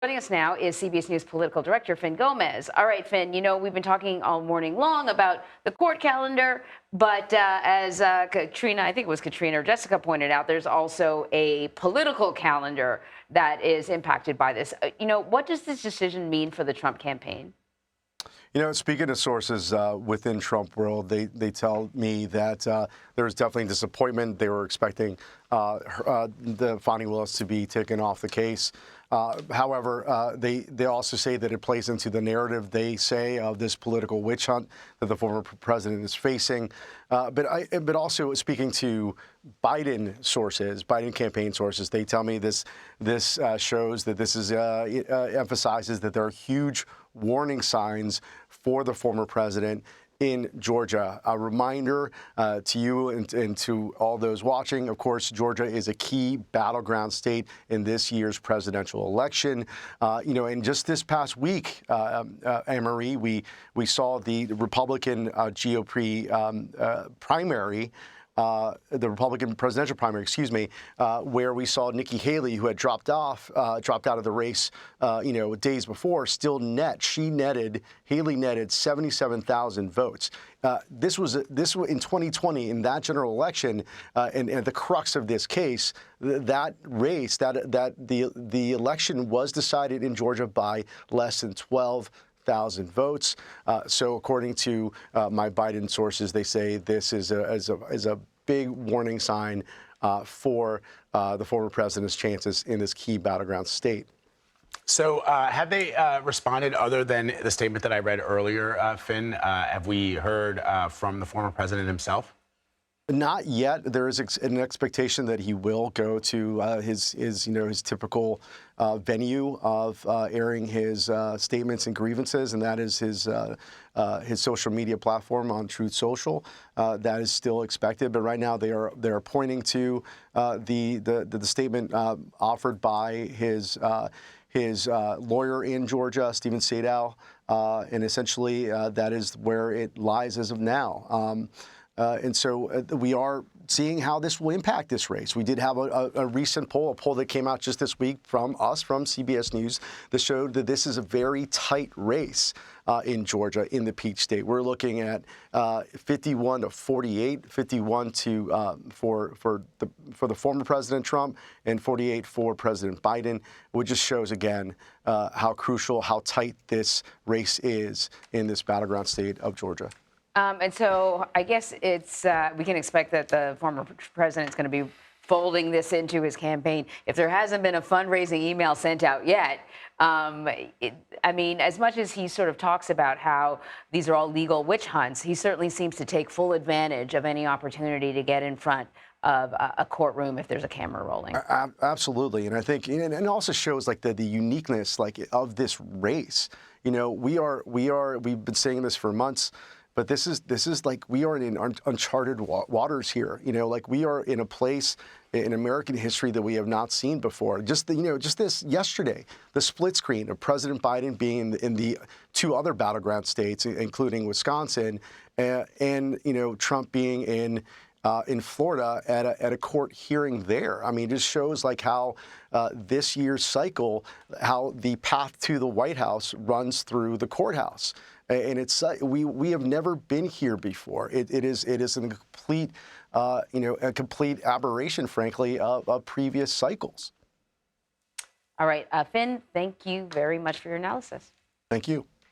Joining us now is CBS News political director Fin Gómez. All right, Fin, we've been talking all morning long about the court calendar, but as Katrina, I think it was Katrina or Jessica pointed out, there's also a political calendar that is impacted by this. What does this decision mean for the Trump campaign? Speaking of sources within Trump world, they tell me that there was definitely disappointment. They were expecting the Fani Willis to be taken off the case. However, they also say that it plays into the narrative, they say, of this political witch hunt that the former president is facing. But also speaking to Biden sources, Biden campaign sources, they tell me this shows that this is emphasizes that there are huge warning signs for the former president in Georgia. A reminder to you and to all those watching, of course, Georgia is a key battleground state in this year's presidential election. And just this past week, Anne-Marie, we saw the Republican GOP primary, the Republican presidential primary, where we saw Nikki Haley, who had dropped out of the race, days before, Haley netted 77,000 votes. This was in 2020 in that general election, and the crux of this case, that race, the election was decided in Georgia by less than 12,000 votes. So according to my Biden sources, they say this is a big warning sign for the former president's chances in this key battleground state. So have they responded other than the statement that I read earlier, Fin? Have we heard from the former president himself? Not yet. There is an expectation that he will go to his typical venue of airing his statements and grievances, and that is his social media platform on Truth Social. That is still expected, but right now they are pointing to the statement offered by his lawyer in Georgia, Stephen Sadow, and essentially that is where it lies as of now. And so we are seeing how this will impact this race. We did have a recent poll, that came out just this week from CBS News, that showed that this is a very tight race in Georgia, in the Peach State. We're looking at 51 to 48, 51 for the former President Trump, and 48 for President Biden, which just shows again how crucial, how tight this race is in this battleground state of Georgia. And so I guess we can expect that the former president is going to be folding this into his campaign. If there hasn't been a fundraising email sent out yet, as much as he sort of talks about how these are all legal witch hunts, he certainly seems to take full advantage of any opportunity to get in front of a courtroom if there's a camera rolling. Absolutely, and I think it also shows like the uniqueness of this race. We've been saying this for months. But this is like we are in uncharted waters here. We are in a place in American history that we have not seen before. Just this yesterday, the split screen of President Biden being in the two other battleground states, including Wisconsin, and Trump being in Florida at a court hearing there. I mean, it just shows like how this year's cycle, how the path to the White House runs through the courthouse. And it's we have never been here before. It is a complete aberration, frankly, of previous cycles. All right, Fin, thank you very much for your analysis. Thank you.